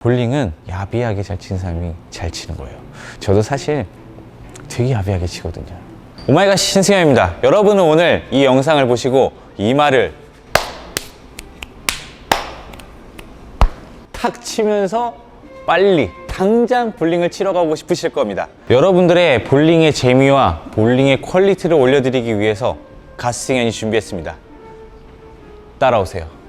볼링은 야비하게 잘 치는 사람이 잘 치는 거예요. 저도 사실 되게 야비하게 치거든요. 오마이갓 신승엽입니다. 여러분은 오늘 이 영상을 보시고 이 말을 탁 치면서 빨리 당장 볼링을 치러 가고 싶으실 겁니다. 여러분들의 볼링의 재미와 볼링의 퀄리티를 올려드리기 위해서 갓승현이 준비했습니다. 따라오세요.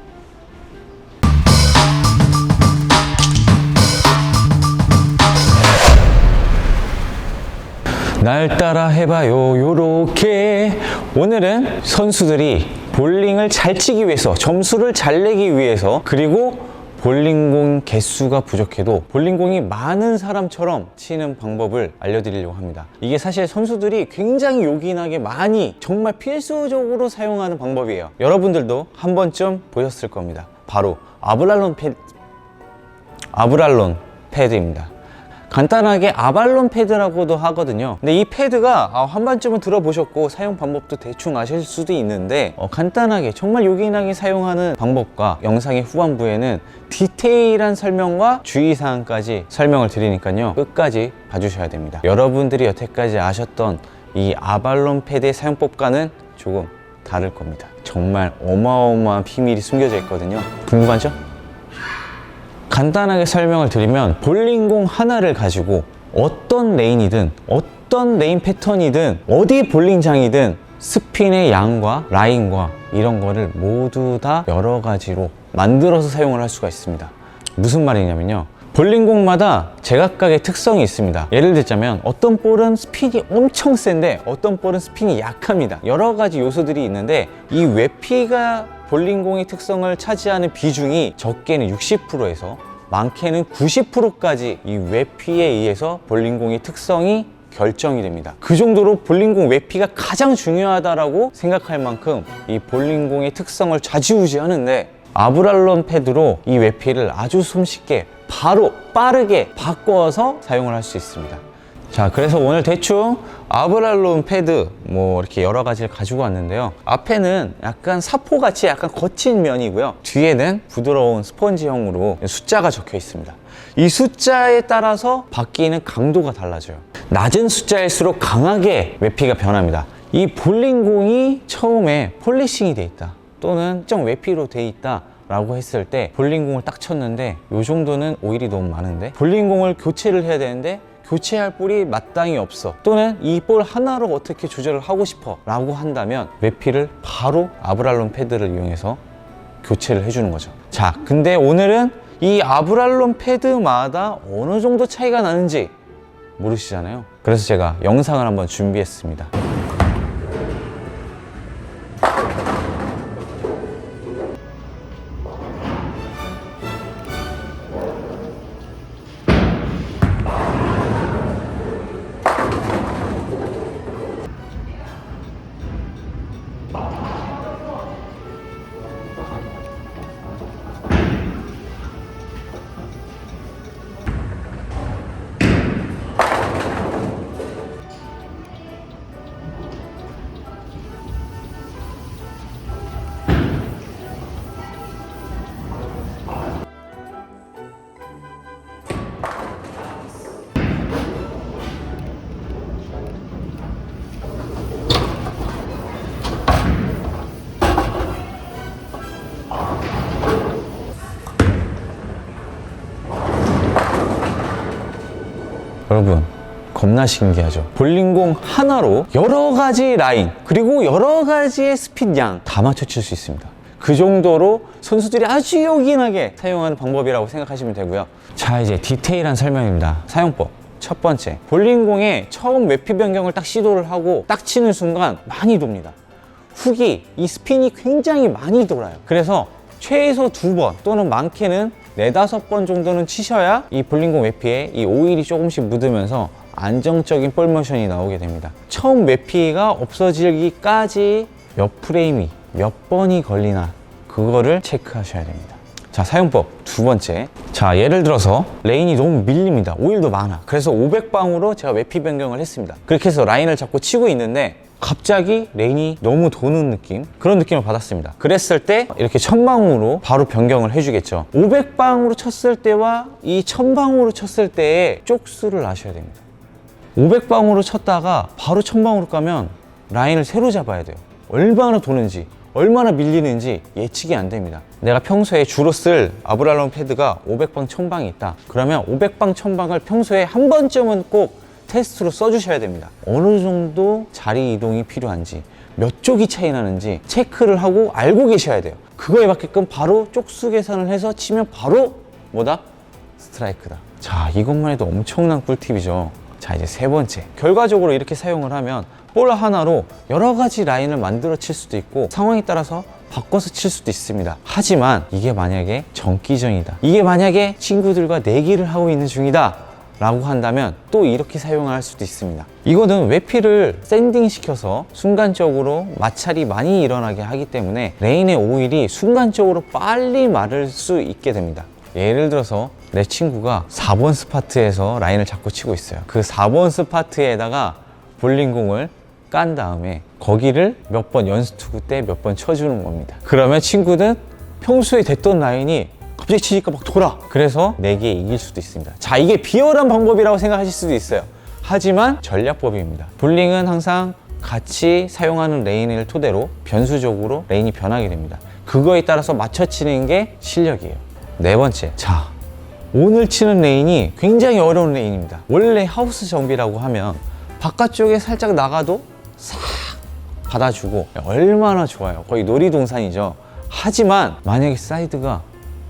날 따라 해봐요 요렇게. 오늘은 선수들이 볼링을 잘 치기 위해서, 점수를 잘 내기 위해서, 그리고 볼링공 개수가 부족해도 볼링공이 많은 사람처럼 치는 방법을 알려드리려고 합니다. 이게 사실 선수들이 굉장히 요긴하게 많이, 정말 필수적으로 사용하는 방법이에요. 여러분들도 한 번쯤 보셨을 겁니다. 바로 아브랄론 패드입니다. 간단하게 아발론 패드라고도 하거든요. 근데 이 패드가 한 번쯤은 들어보셨고 사용 방법도 대충 아실 수도 있는데, 간단하게 정말 요긴하게 사용하는 방법과 영상의 후반부에는 디테일한 설명과 주의사항까지 설명을 드리니까요, 끝까지 봐주셔야 됩니다. 여러분들이 여태까지 아셨던 이 아발론 패드의 사용법과는 조금 다를 겁니다. 정말 어마어마한 비밀이 숨겨져 있거든요. 궁금하죠? 간단하게 설명을 드리면, 볼링공 하나를 가지고 어떤 레인이든 어떤 레인 패턴이든 어디 볼링장이든 스핀의 양과 라인과 이런 거를 모두 다 여러 가지로 만들어서 사용을 할 수가 있습니다. 무슨 말이냐면요, 볼링공마다 제각각의 특성이 있습니다. 예를 들자면 어떤 볼은 스핀이 엄청 센데 어떤 볼은 스핀이 약합니다. 여러 가지 요소들이 있는데, 이 외피가 볼링공의 특성을 차지하는 비중이 적게는 60%에서 많게는 90%까지 이 외피에 의해서 볼링공의 특성이 결정이 됩니다. 그 정도로 볼링공 외피가 가장 중요하다라고 생각할 만큼 이 볼링공의 특성을 좌지우지하는데, 아브랄론 패드로 이 외피를 아주 손쉽게 바로 빠르게 바꿔서 사용을 할 수 있습니다. 자, 그래서 오늘 대충 아브랄론 패드 이렇게 여러 가지를 가지고 왔는데요. 앞에는 약간 사포같이 약간 거친 면이고요, 뒤에는 부드러운 스펀지형으로 숫자가 적혀 있습니다. 이 숫자에 따라서 바뀌는 강도가 달라져요. 낮은 숫자일수록 강하게 외피가 변합니다. 이 볼링공이 처음에 폴리싱이 돼 있다, 또는 특정 외피로 돼 있다 라고 했을 때, 볼링공을 딱 쳤는데 이 정도는 오일이 너무 많은데, 볼링공을 교체를 해야 되는데 교체할 볼이 마땅히 없어, 또는 이 볼 하나로 어떻게 조절을 하고 싶어 라고 한다면 외피를 바로 아브랄론 패드를 이용해서 교체를 해주는 거죠. 자, 근데 오늘은 이 아브랄론 패드마다 어느 정도 차이가 나는지 모르시잖아요. 그래서 제가 영상을 한번 준비했습니다. 여러분, 겁나 신기하죠? 볼링공 하나로 여러 가지 라인, 그리고 여러 가지의 스핀 양 다 맞춰칠 수 있습니다. 그 정도로 선수들이 아주 요긴하게 사용하는 방법이라고 생각하시면 되고요. 자, 이제 디테일한 설명입니다. 사용법. 첫 번째, 볼링공에 처음 외피 변경을 딱 시도를 하고 딱 치는 순간 많이 돕니다. 훅이, 이 스핀이 굉장히 많이 돌아요. 그래서 최소 2번 또는 많게는 4-5번 정도는 치셔야 이 볼링공 외피에 이 오일이 조금씩 묻으면서 안정적인 볼 모션이 나오게 됩니다. 처음 외피가 없어지기까지 몇 프레임이, 몇 번이 걸리나, 그거를 체크하셔야 됩니다. 자, 사용법 두 번째. 자, 예를 들어서 레인이 너무 밀립니다. 오일도 많아. 그래서 500방으로 제가 외피 변경을 했습니다. 그렇게 해서 라인을 잡고 치고 있는데 갑자기 레인이 너무 도는 느낌, 그런 느낌을 받았습니다. 그랬을 때 이렇게 1000방으로 바로 변경을 해주겠죠. 500방으로 쳤을 때와 이 1000방으로 쳤을 때의 쪽수를 아셔야 됩니다. 500방으로 쳤다가 바로 1000방으로 가면 라인을 새로 잡아야 돼요. 얼마나 도는지, 얼마나 밀리는지 예측이 안 됩니다. 내가 평소에 주로 쓸 아브랄론 패드가 500방 1000방이 있다. 그러면 500방 1000방을 평소에 한 번쯤은 꼭 테스트로 써주셔야 됩니다. 어느 정도 자리 이동이 필요한지, 몇 쪽이 차이 나는지 체크를 하고 알고 계셔야 돼요. 그거에 맞게끔 바로 쪽수 계산을 해서 치면 바로 뭐다? 스트라이크다. 자, 이것만 해도 엄청난 꿀팁이죠. 자, 이제 세 번째, 결과적으로 이렇게 사용을 하면 볼 하나로 여러 가지 라인을 만들어 칠 수도 있고 상황에 따라서 바꿔서 칠 수도 있습니다. 하지만 이게 만약에 정기전이다, 이게 만약에 친구들과 내기를 하고 있는 중이다 라고 한다면 또 이렇게 사용할 수도 있습니다. 이거는 외피를 샌딩 시켜서 순간적으로 마찰이 많이 일어나게 하기 때문에 레인의 오일이 순간적으로 빨리 마를 수 있게 됩니다. 예를 들어서 내 친구가 4번 스파트에서 라인을 잡고 치고 있어요. 그 4번 스파트에다가 볼링공을 깐 다음에 거기를 몇 번 연습 투구 때 몇 번 쳐주는 겁니다. 그러면 친구는 평소에 됐던 라인이 갑자기 치니까 막 돌아. 그래서 내기에 이길 수도 있습니다. 자, 이게 비열한 방법이라고 생각하실 수도 있어요. 하지만 전략법입니다. 볼링은 항상 같이 사용하는 레인을 토대로 변수적으로 레인이 변하게 됩니다. 그거에 따라서 맞춰 치는 게 실력이에요. 네 번째, 자, 오늘 치는 레인이 굉장히 어려운 레인입니다. 원래 하우스 정비라고 하면 바깥쪽에 살짝 나가도 싹 받아주고 얼마나 좋아요. 거의 놀이동산이죠. 하지만 만약에 사이드가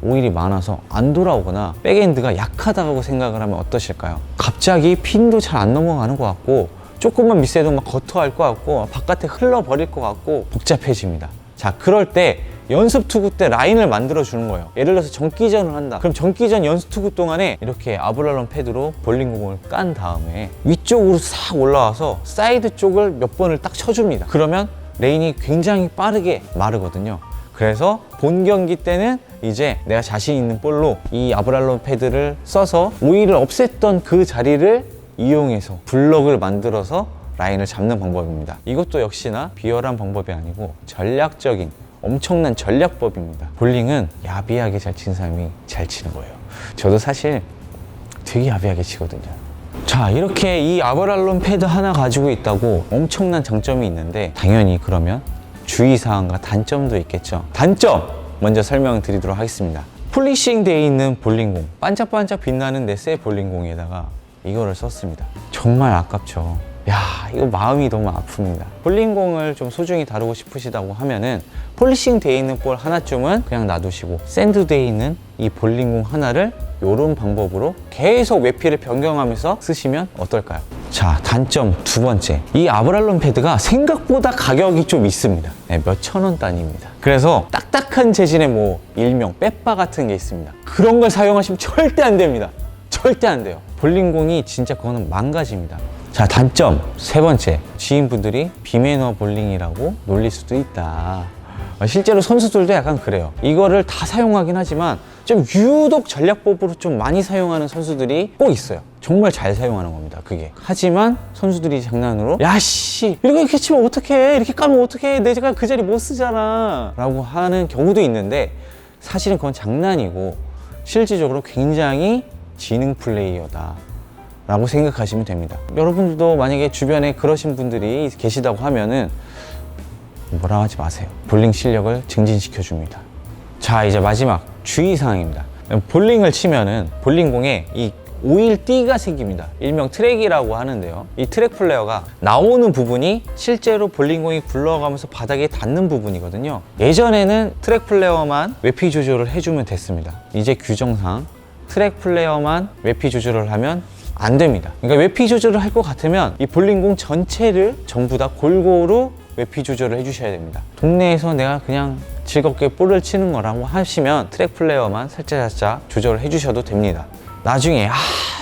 오일이 많아서 안 돌아오거나 백엔드가 약하다고 생각을 하면 어떠실까요? 갑자기 핀도 잘 안 넘어가는 것 같고 조금만 미스해도 막 거토할 것 같고 바깥에 흘러버릴 것 같고 복잡해집니다. 자, 그럴 때 연습 투구 때 라인을 만들어 주는 거예요. 예를 들어서 정기전을 한다. 그럼 정기전 연습 투구 동안에 이렇게 아브랄론 패드로 볼링공을 깐 다음에 위쪽으로 싹 올라와서 사이드 쪽을 몇 번을 딱 쳐줍니다. 그러면 레인이 굉장히 빠르게 마르거든요. 그래서 본 경기 때는 이제 내가 자신 있는 볼로 이 아브랄론 패드를 써서 오일을 없앴던 그 자리를 이용해서 블럭을 만들어서 라인을 잡는 방법입니다. 이것도 역시나 비열한 방법이 아니고 전략적인 엄청난 전략법입니다. 볼링은 야비하게 잘 치는 사람이 잘 치는 거예요. 저도 사실 되게 야비하게 치거든요. 자, 이렇게 이 아브랄론 패드 하나 가지고 있다고 엄청난 장점이 있는데 당연히 그러면 주의사항과 단점도 있겠죠. 단점 먼저 설명드리도록 하겠습니다. 폴리싱 되어 있는 볼링공, 반짝반짝 빛나는 내 새 볼링공에다가 이거를 썼습니다. 정말 아깝죠. 야, 이거 마음이 너무 아픕니다. 볼링공을 좀 소중히 다루고 싶으시다고 하면은 폴리싱 되어 있는 볼 하나쯤은 그냥 놔두시고 샌드 되어 있는 이 볼링공 하나를 이런 방법으로 계속 외피를 변경하면서 쓰시면 어떨까요? 자, 단점 두 번째, 이 아브랄론 패드가 생각보다 가격이 좀 있습니다. 네, 몇천 원 단위입니다. 그래서 딱딱한 재질의 뭐 일명 빼빠 같은 게 있습니다. 그런 걸 사용하시면 절대 안 됩니다. 절대 안 돼요. 볼링공이 진짜 그거는 망가집니다. 자, 단점 세 번째, 지인분들이 비매너 볼링이라고 놀릴 수도 있다. 실제로 선수들도 약간 그래요. 이거를 다 사용하긴 하지만 좀 유독 전략법으로 좀 많이 사용하는 선수들이 꼭 있어요. 정말 잘 사용하는 겁니다, 그게. 하지만 선수들이 장난으로 야씨 이렇게 치면 어떡해, 이렇게 까면 어떡해, 내가 그 자리 못 쓰잖아 라고 하는 경우도 있는데 사실은 그건 장난이고 실질적으로 굉장히 지능 플레이어다 라고 생각하시면 됩니다. 여러분들도 만약에 주변에 그러신 분들이 계시다고 하면은 뭐라 하지 마세요. 볼링 실력을 증진시켜 줍니다. 자, 이제 마지막 주의사항입니다. 볼링을 치면은 볼링공에 이 오일 띠가 생깁니다. 일명 트랙이라고 하는데요. 이 트랙 플레어가 나오는 부분이 실제로 볼링공이 굴러가면서 바닥에 닿는 부분이거든요. 예전에는 트랙 플레어만 외피 조절을 해주면 됐습니다. 이제 규정상 트랙 플레어만 외피 조절을 하면 안 됩니다. 그러니까 외피 조절을 할 것 같으면 이 볼링공 전체를 전부 다 골고루 외피 조절을 해주셔야 됩니다. 동네에서 내가 그냥 즐겁게 볼을 치는 거라고 하시면 트랙 플레이어만 살짝 조절을 해주셔도 됩니다. 나중에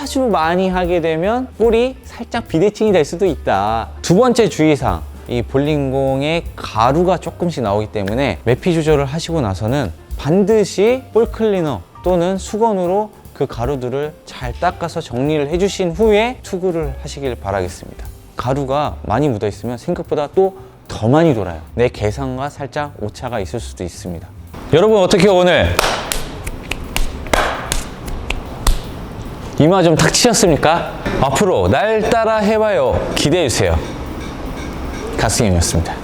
아주 많이 하게 되면 볼이 살짝 비대칭이 될 수도 있다. 두 번째 주의사항, 이 볼링공에 가루가 조금씩 나오기 때문에 외피 조절을 하시고 나서는 반드시 볼 클리너 또는 수건으로 그 가루들을 잘 닦아서 정리를 해주신 후에 투구를 하시길 바라겠습니다. 가루가 많이 묻어 있으면 생각보다 또 더 많이 돌아요. 내 계산과 살짝 오차가 있을 수도 있습니다. 여러분 어떻게 오늘 이마 좀 탁 치셨습니까? 앞으로 날 따라 해봐요. 기대해주세요. 가승현이었습니다.